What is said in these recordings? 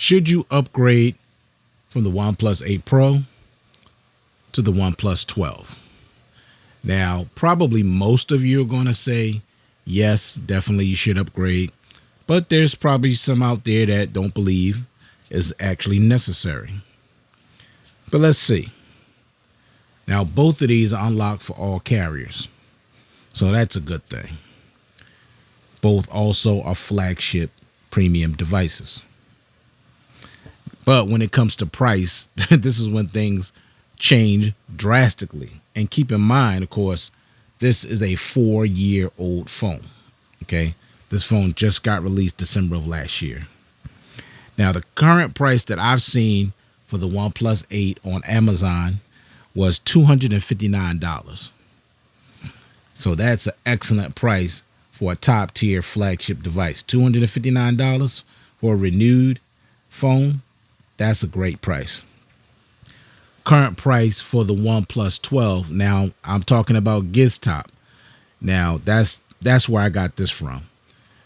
Should you upgrade from the OnePlus 8 Pro to the OnePlus 12? Now, probably most of you are going to say, yes, definitely you should upgrade. But there's probably some out there that don't believe is actually necessary. But let's see. Now, both of these are unlocked for all carriers. So that's a good thing. Both also are flagship premium devices. But when it comes to price, this is when things change drastically. And keep in mind, of course, this is a 4-year-old phone. Okay, this phone just got released December of last year. Now, the current price that I've seen for the OnePlus 8 on Amazon was $259. So that's an excellent price for a top tier flagship device. $259 for a renewed phone. That's a great price. Current price for the OnePlus 12. Now I'm talking about Giztop. Now that's where I got this from.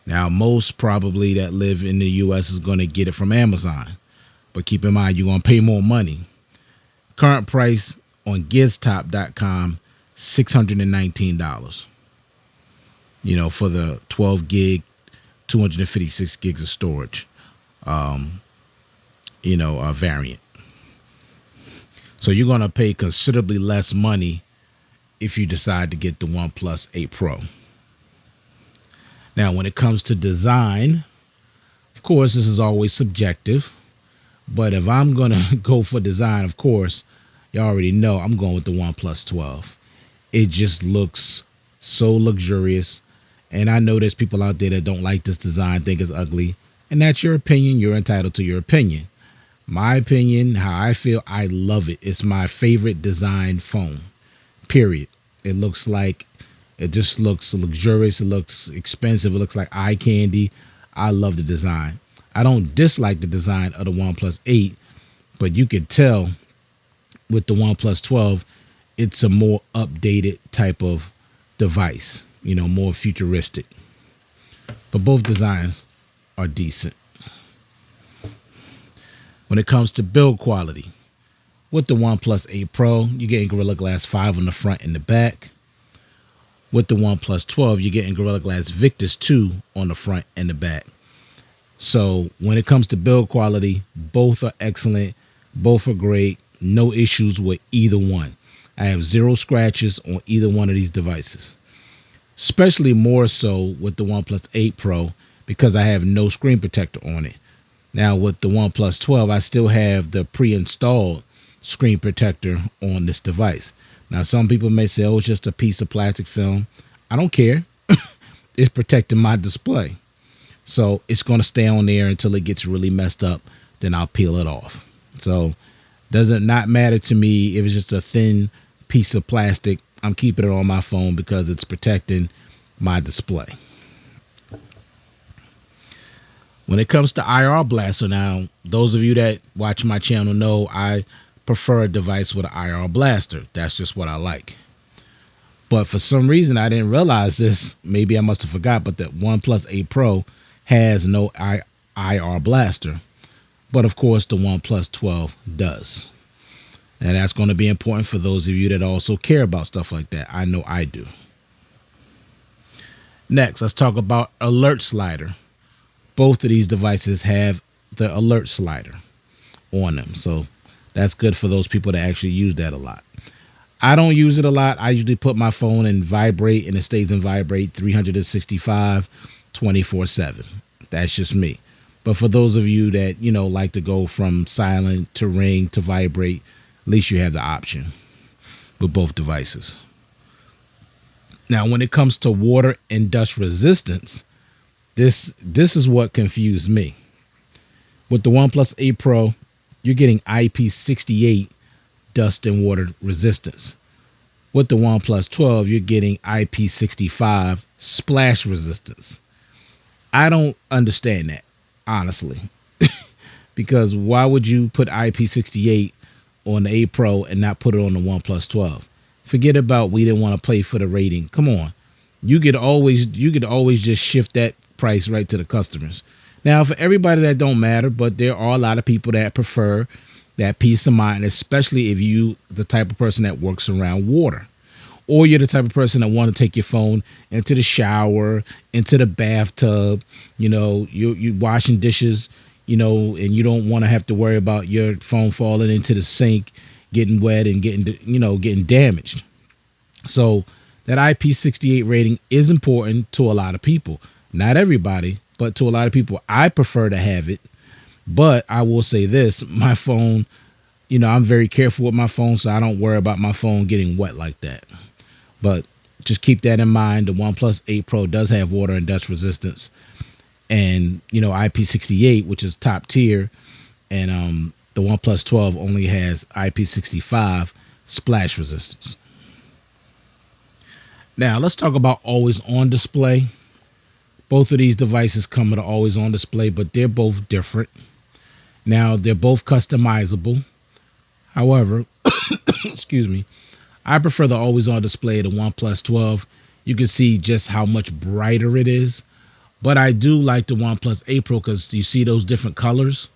Now most probably that live in the US is going to get it from Amazon. But keep in mind, you're going to pay more money. Current price on Giztop.com, $619. For the 12 gig, 256 gigs of storage, variant. So you're going to pay considerably less money if you decide to get the OnePlus 8 Pro. Now, when it comes to design, of course, this is always subjective. But if I'm going to go for design, of course, you already know I'm going with the OnePlus 12. It just looks so luxurious. And I know there's people out there that don't like this design, think it's ugly. And that's your opinion. You're entitled to your opinion. My opinion, how I feel, I love it. It's my favorite design phone, period. It just looks luxurious. It looks expensive. It looks like eye candy. I love the design. I don't dislike the design of the OnePlus 8, but you can tell with the OnePlus 12, it's a more updated type of device, more futuristic. But both designs are decent. When it comes to build quality, with the OnePlus 8 Pro, you're getting Gorilla Glass 5 on the front and the back. With the OnePlus 12, you're getting Gorilla Glass Victus 2 on the front and the back. So when it comes to build quality, both are excellent. Both are great. No issues with either one. I have 0 scratches on either one of these devices. Especially more so with the OnePlus 8 Pro because I have no screen protector on it. Now with the OnePlus 12, I still have the pre-installed screen protector on this device. Now some people may say, oh, it's just a piece of plastic film. I don't care. It's protecting my display. So it's going to stay on there until it gets really messed up. Then I'll peel it off. So does it not matter to me if it's just a thin piece of plastic? I'm keeping it on my phone because it's protecting my display. When it comes to IR blaster, now, those of you that watch my channel know I prefer a device with an IR blaster. That's just what I like. But for some reason, I didn't realize this. Maybe I must have forgot, but the OnePlus 8 Pro has no IR blaster. But of course, the OnePlus 12 does. And that's going to be important for those of you that also care about stuff like that. I know I do. Next, let's talk about alert slider. Both of these devices have the alert slider on them. So that's good for those people that actually use that a lot. I don't use it a lot. I usually put my phone in vibrate and it stays in vibrate 365, 24/7. That's just me. But for those of you that, like to go from silent to ring to vibrate, at least you have the option with both devices. Now, when it comes to water and dust resistance, this is what confused me. With the OnePlus 8 Pro, you're getting IP68 dust and water resistance. With the OnePlus 12, you're getting IP65 splash resistance. I don't understand that, honestly, because why would you put IP68 on the 8 Pro and not put it on the OnePlus 12? Forget about we didn't want to play for the rating. Come on. You could always just shift that price right to the customers. Now, for everybody that don't matter, but there are a lot of people that prefer that peace of mind, especially if you the type of person that works around water, or you're the type of person that want to take your phone into the shower, into the bathtub. You washing dishes, and you don't want to have to worry about your phone falling into the sink, getting wet and getting damaged. So that IP68 rating is important to a lot of people. Not everybody, but to a lot of people. I prefer to have it, but I will say this: my phone, I'm very careful with my phone, so I don't worry about my phone getting wet like that. But just keep that in mind. The OnePlus 8 Pro does have water and dust resistance, and IP68, which is top tier, and the OnePlus 12 only has IP65 splash resistance. Now let's talk about always on display. Both of these devices come with an always on display, but they're both different. Now they're both customizable. However, excuse me, I prefer the always on display of the OnePlus 12. You can see just how much brighter it is. But I do like the OnePlus 8 Pro because you see those different colors.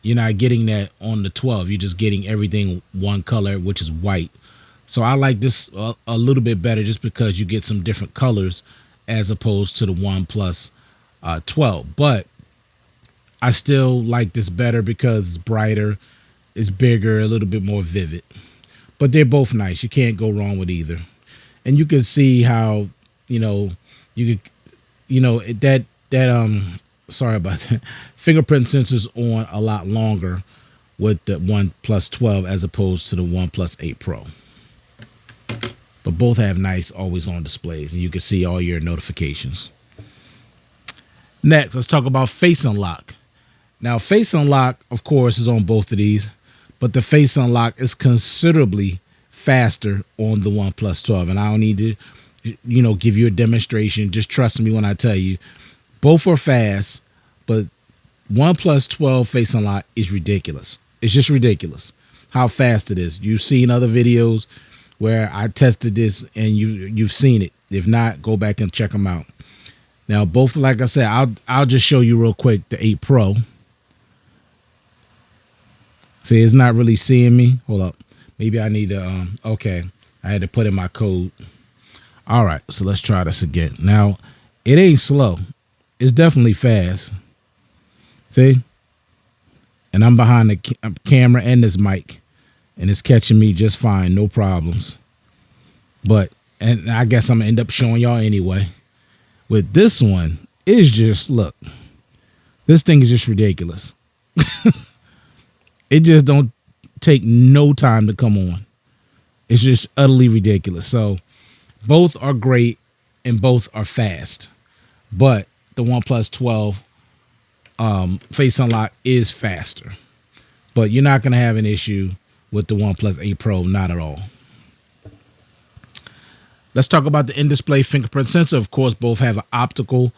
You're not getting that on the 12. You're just getting everything one color, which is white. So I like this a little bit better just because you get some different colors as opposed to the OnePlus 12. But I still like this better because it's brighter, it's bigger, a little bit more vivid. But they're both nice. You can't go wrong with either. And you can see how, you could, sorry about that. Fingerprint sensors on a lot longer with the OnePlus 12 as opposed to the OnePlus 8 Pro. But both have nice always on displays, and you can see all your notifications. Next, let's talk about Face Unlock. Now, Face Unlock, of course, is on both of these, but the Face Unlock is considerably faster on the OnePlus 12. And I don't need to, give you a demonstration. Just trust me when I tell you, both are fast, but OnePlus 12 Face Unlock is ridiculous. It's just ridiculous how fast it is. You've seen other videos where I tested this, and you've seen it. If not, go back and check them out. Now, both, like I said, I'll just show you real quick the 8 Pro. See, it's not really seeing me. Hold up. Maybe I need to, okay. I had to put in my code. All right, so let's try this again. Now, it ain't slow. It's definitely fast. See? And I'm behind the camera and this mic, and it's catching me just fine, no problems. And I guess I'm going to end up showing y'all anyway. With this one, it's just, look. This thing is just ridiculous. It just don't take no time to come on. It's just utterly ridiculous. So both are great and both are fast. But the OnePlus 12 Face Unlock is faster. But you're not going to have an issue with the OnePlus 8 Pro, not at all. Let's talk about the in-display fingerprint sensor. Of course, both have an optical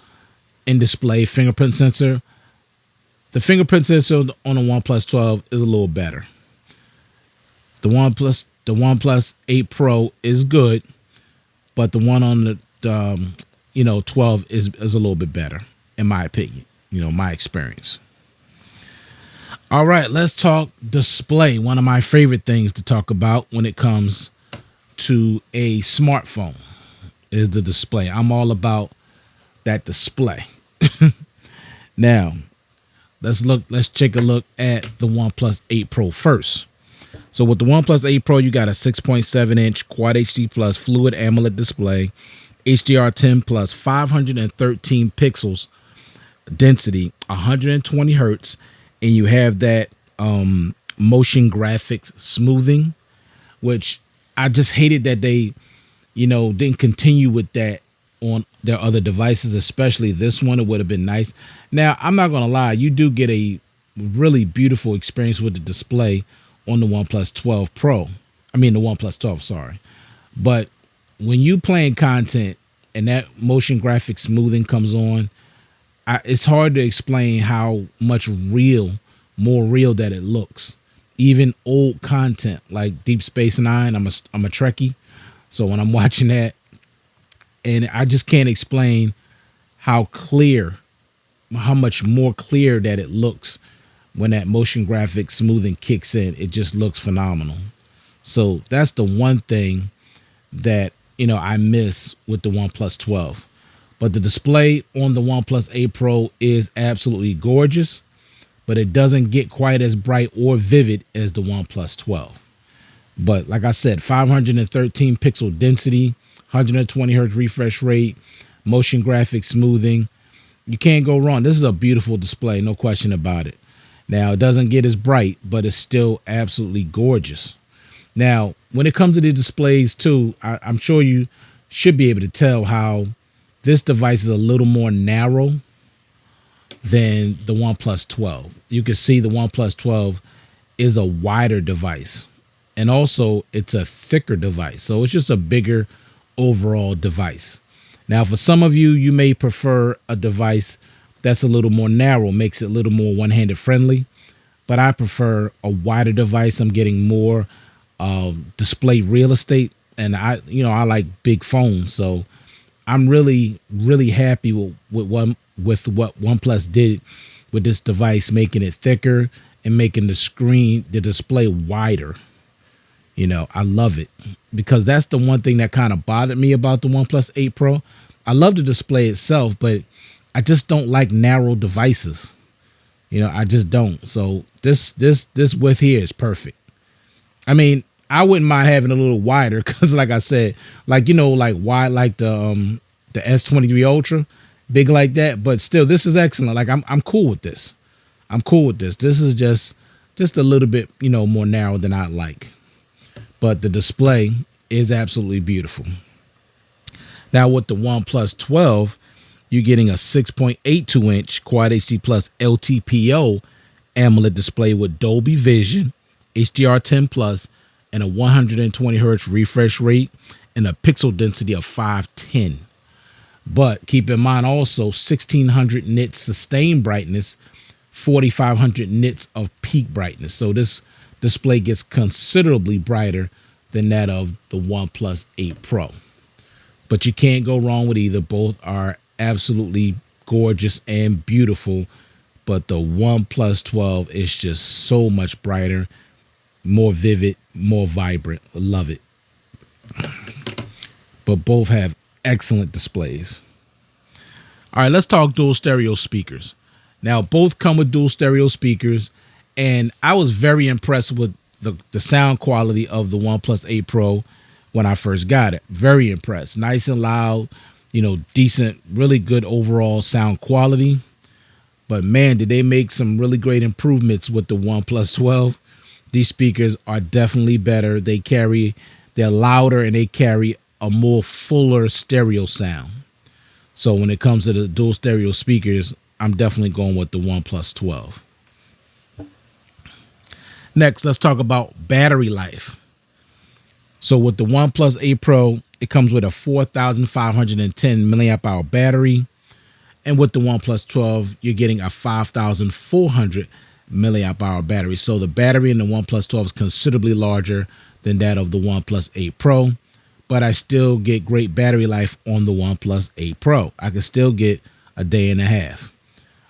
in-display fingerprint sensor. The fingerprint sensor on the OnePlus 12 is a little better. The OnePlus 8 Pro is good, but the one on the 12 is a little bit better, in my opinion. My experience. All right, let's talk display. One of my favorite things to talk about when it comes to a smartphone is the display. I'm all about that display. Now, let's take a look at the OnePlus 8 Pro first. So with the OnePlus 8 Pro, you got a 6.7-inch Quad HD Plus Fluid AMOLED display, HDR10 plus 513 pixels density, 120 hertz, and you have that motion graphics smoothing, which I just hated that they, didn't continue with that on their other devices, especially this one. It would have been nice. Now, I'm not going to lie. You do get a really beautiful experience with the display on the OnePlus 12 Pro. I mean, the OnePlus 12, sorry. But when you playing content and that motion graphic smoothing comes on, it's hard to explain how much more real that it looks. Even old content like Deep Space Nine, I'm a Trekkie, so when I'm watching that, and I just can't explain how clear how much more clear that it looks when that motion graphic smoothing kicks in. It just looks phenomenal. So that's the one thing that, I miss with the OnePlus 12. But the display on the OnePlus 8 Pro is absolutely gorgeous, but it doesn't get quite as bright or vivid as the OnePlus 12. But like I said, 513 pixel density, 120 hertz refresh rate, motion graphic smoothing. You can't go wrong. This is a beautiful display, no question about it. Now, it doesn't get as bright, but it's still absolutely gorgeous. Now, when it comes to the displays too, I'm sure you should be able to tell how this device is a little more narrow than the OnePlus 12. You can see the OnePlus 12 is a wider device, and also it's a thicker device. So it's just a bigger overall device. Now, for some of you, you may prefer a device that's a little more narrow, makes it a little more one-handed friendly, but I prefer a wider device. I'm getting more display real estate, and I like big phones, so I'm really happy with what OnePlus did with this device, making it thicker and making the display wider. I love it, because that's the one thing that kind of bothered me about the OnePlus 8 Pro. I love the display itself, but I just don't like narrow devices. I just don't. So this width here is perfect. I mean, I wouldn't mind having a little wider, because like I said, like wide, like the S23 Ultra, big like that. But still, this is excellent. Like I'm cool with this. I'm cool with this. This is just a little bit more narrow than I'd like. But the display is absolutely beautiful. Now with the OnePlus 12, you're getting a 6.82 inch Quad HD Plus LTPO AMOLED display with Dolby Vision, HDR10 Plus, and a 120 hertz refresh rate and a pixel density of 510. But keep in mind also 1600 nits sustained brightness, 4500 nits of peak brightness. So this display gets considerably brighter than that of the OnePlus 8 Pro. But you can't go wrong with either. Both are absolutely gorgeous and beautiful. But the OnePlus 12 is just so much brighter, more vivid, more vibrant. Love it. But both have excellent displays. All right, let's talk dual stereo speakers. Now, both come with dual stereo speakers, and I was very impressed with the sound quality of the OnePlus 8 Pro when I first got it. Very impressed. Nice and loud, decent, really good overall sound quality. But man, did they make some really great improvements with the OnePlus 12. These speakers are definitely better. They're louder, and they carry a more fuller stereo sound. So when it comes to the dual stereo speakers, I'm definitely going with the OnePlus 12. Next, let's talk about battery life. So with the OnePlus 8 Pro, it comes with a 4,510 milliamp hour battery. And with the OnePlus 12, you're getting a 5,400 milliamp hour battery. So the battery in the OnePlus 12 is considerably larger than that of the OnePlus 8 Pro. But I still get great battery life on the OnePlus 8 Pro. I can still get a day and a half.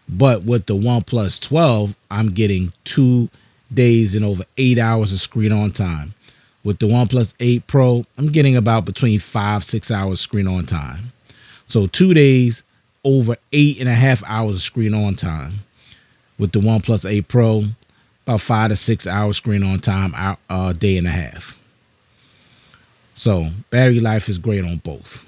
But with the OnePlus 12, I'm getting 2 days and over 8 hours of screen on time. With the OnePlus 8 Pro, I'm getting about between 5-6 hours screen on time. So 2 days, over 8.5 hours of screen on time. With the OnePlus 8 Pro, about 5 to 6 hours screen on time, a day and a half. So battery life is great on both.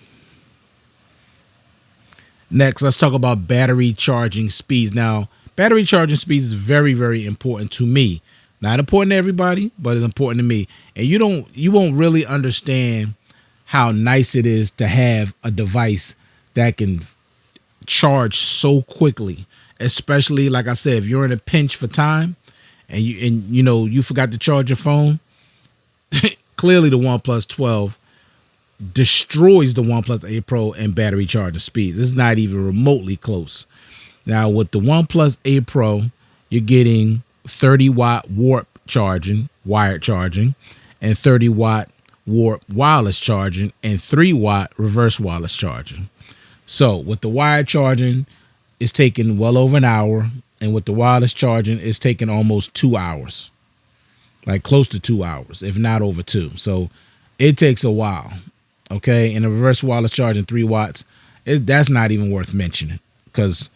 Next, let's talk about battery charging speeds. Now, battery charging speeds is very, very important to me. Not important to everybody, but it's important to me. And you won't really understand how nice it is to have a device that can charge so quickly. Especially, like I said, if you're in a pinch for time and you forgot to charge your phone, clearly the OnePlus 12 destroys the OnePlus 8 Pro and battery charging speeds. It's not even remotely close. Now with the OnePlus 8 Pro, you're getting 30-watt warp charging, wired charging, and 30-watt warp wireless charging, and 3-watt reverse wireless charging. So with the wired charging, it's taking well over an hour, and with the wireless charging, it's taking almost 2 hours, like close to 2 hours, if not over two. So it takes a while. Okay, and a reverse wireless charging 3 watts, that's not even worth mentioning because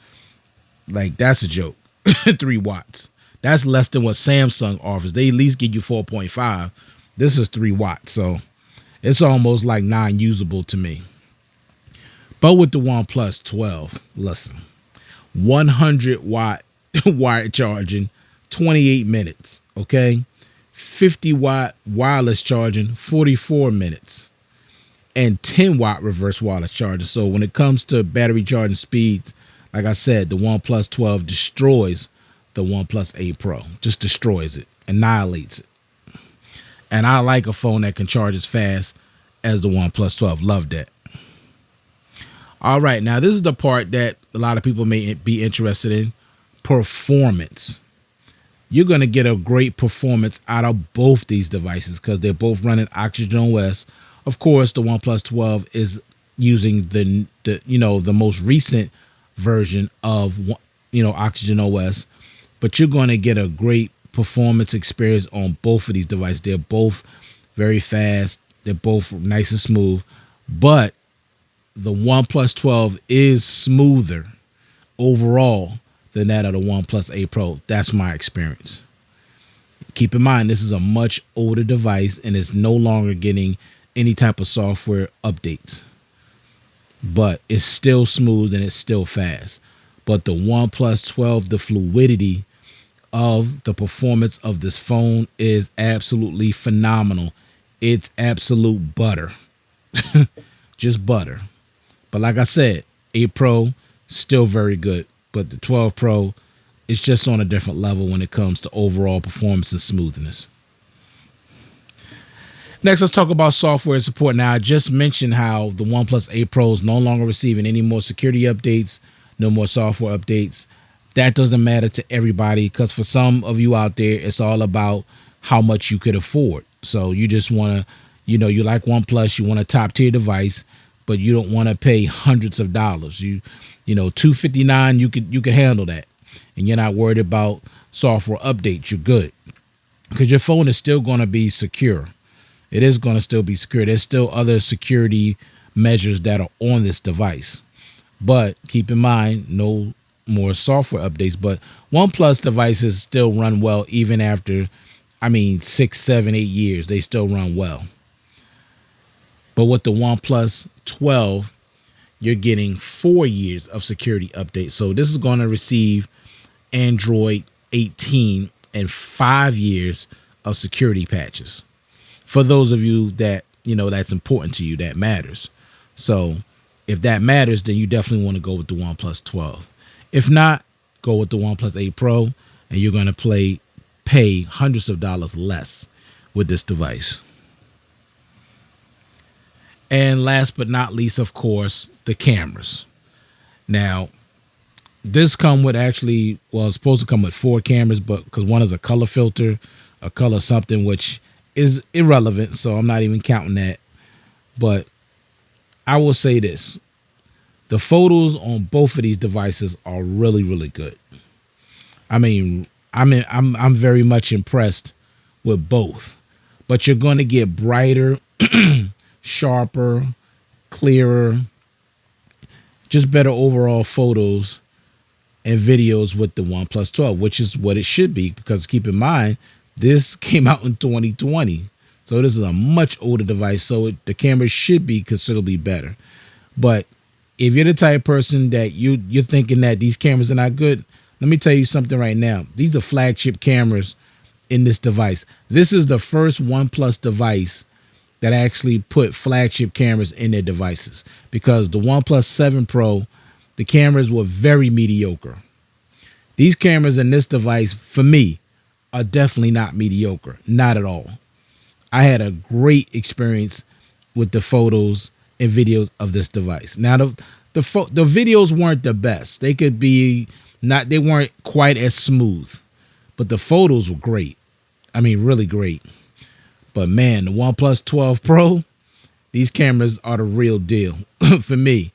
like that's a joke. 3 watts. That's less than what Samsung offers. They at least give you 4.5. This is 3 watts, so it's almost like non-usable to me. But with the OnePlus 12, listen, 100-watt wired charging, 28 minutes. Okay, 50-watt wireless charging, 44 minutes, and 10-watt reverse wireless charging. So when it comes to battery charging speeds, like I said, the OnePlus 12 destroys the OnePlus 8 Pro. Just destroys it, annihilates it. And I like a phone that can charge as fast as the OnePlus 12. Love that. All right, now this is the part that a lot of people may be interested in: performance. You're going to get a great performance out of both these devices because they're both running Oxygen OS. Of course, the OnePlus 12 is using the most recent version of Oxygen OS, but you're going to get a great performance experience on both of these devices. They're both very fast. They're both nice and smooth, but the OnePlus 12 is smoother overall than that of the OnePlus 8 Pro. That's my experience. Keep in mind, this is a much older device and it's no longer getting any type of software updates, but it's still smooth and it's still fast. But the OnePlus 12, the fluidity of the performance of this phone is absolutely phenomenal. It's absolute butter. Just butter. But like I said, 8 Pro, still very good. But the 12 Pro is just on a different level when it comes to overall performance and smoothness. Next, let's talk about software support. Now, I just mentioned how the OnePlus 8 Pro is no longer receiving any more security updates, no more software updates. That doesn't matter to everybody because for some of you out there, it's all about how much you could afford. So you just want to, you like OnePlus, you want a top tier device, but you don't want to pay hundreds of dollars. $259, you could handle that, and you're not worried about software updates. You're good because your phone is still going to be secure. It is going to still be secure. There's still other security measures that are on this device, but keep in mind, no more software updates. But OnePlus devices still run well even after, 6, 7, 8 years. They still run well. But with the OnePlus 12, you're getting 4 years of security updates. So this is going to receive Android 18 and 5 years of security patches. For those of you that, that's important to you, that matters. So if that matters, then you definitely want to go with the OnePlus 12. If not, go with the OnePlus 8 Pro, and you're going to pay hundreds of dollars less with this device. And last but not least, of course, the cameras. Now, this it's supposed to come with 4 cameras, but because one is a color filter, a color something, which is irrelevant, so I'm not even counting that. But I will say this: the photos on both of these devices are really, really good. I'm very much impressed with both. But you're going to get brighter, sharper, clearer, just better overall photos and videos with the OnePlus 12, which is what it should be, because keep in mind, this came out in 2020. So this is a much older device, so the camera should be considerably better. But if you're the type of person that you're thinking that these cameras are not good, let me tell you something right now. These are flagship cameras in this device. This is the first OnePlus device that actually put flagship cameras in their devices, because the OnePlus 7 Pro, the cameras were very mediocre. These cameras in this device, for me, are definitely not mediocre. Not at all. I had a great experience with the photos and videos of this device. Now, the videos weren't the best. They weren't quite as smooth, but the photos were great. Really great. But man, the OnePlus 12 Pro, these cameras are the real deal for me.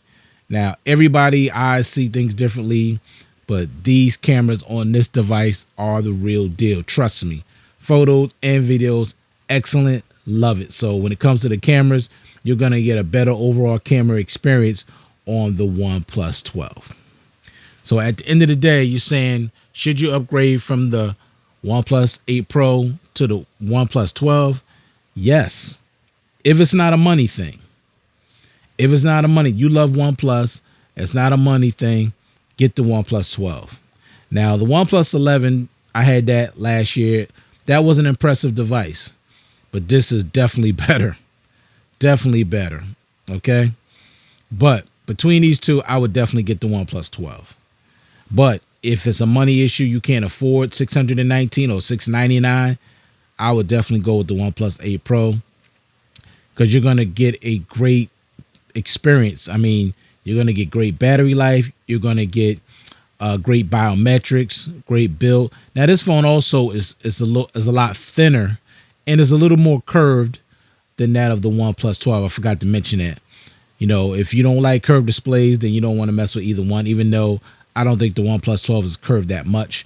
Now, everybody eyes see things differently, but these cameras on this device are the real deal. Trust me. Photos and videos, excellent. Love it. So when it comes to the cameras, you're going to get a better overall camera experience on the OnePlus 12. So at the end of the day, you're saying, should you upgrade from the OnePlus 8 Pro to the OnePlus 12? Yes. If it's not a money thing. If it's not a money, you love OnePlus, it's not a money thing, get the OnePlus 12. Now, the OnePlus 11, I had that last year. That was an impressive device, but this is definitely better. Definitely better, okay? But between these two, I would definitely get the OnePlus 12. But if it's a money issue, you can't afford $619 or $699, I would definitely go with the OnePlus 8 Pro because you're going to get a great experience. I mean, you're going to get great battery life. You're going to get great biometrics, great build. Now, this phone also is a lot thinner and is a little more curved than that of the OnePlus 12. I forgot to mention that. You know, if you don't like curved displays, then you don't want to mess with either one, even though I don't think the OnePlus 12 is curved that much.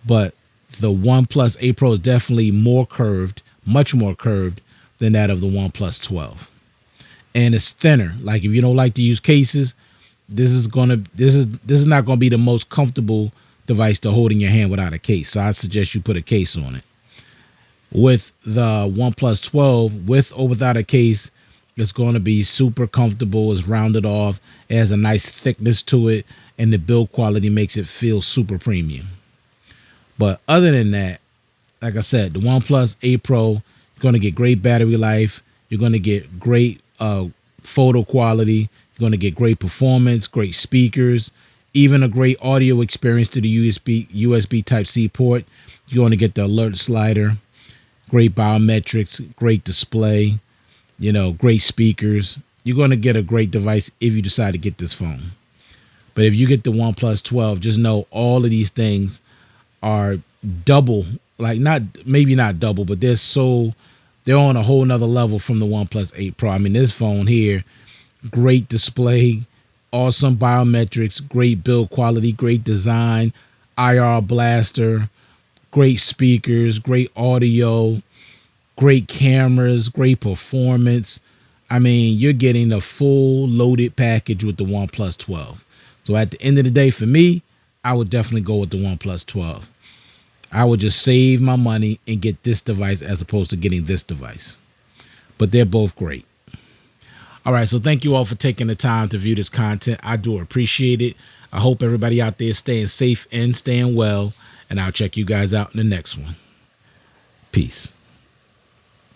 But the OnePlus 8 Pro is definitely more curved, much more curved than that of the OnePlus 12. And it's thinner. Like if you don't like to use cases, this is not gonna be the most comfortable device to hold in your hand without a case. So I suggest you put a case on it. With the OnePlus 12, with or without a case, it's going to be super comfortable. It's rounded off. It has a nice thickness to it, and the build quality makes it feel super premium. But other than that, like I said, the OnePlus 8 Pro, you're going to get great battery life. You're going to get great photo quality. You're going to get great performance, great speakers, even a great audio experience to the USB Type-C port. You're going to get the alert slider, great biometrics, great display, you know, great speakers. You're going to get a great device if you decide to get this phone. But if you get the OnePlus 12, just know all of these things are double, like maybe not double, but they're on a whole nother level from the OnePlus 8 Pro. I mean, this phone here, great display, awesome biometrics, great build quality, great design, IR blaster, great speakers, great audio, great cameras, great performance. I mean, you're getting a full loaded package with the OnePlus 12. So at the end of the day, for me, I would definitely go with the OnePlus 12. I would just save my money and get this device as opposed to getting this device. But they're both great. All right, so thank you all for taking the time to view this content. I do appreciate it. I hope everybody out there is staying safe and staying well. And I'll check you guys out in the next one. Peace.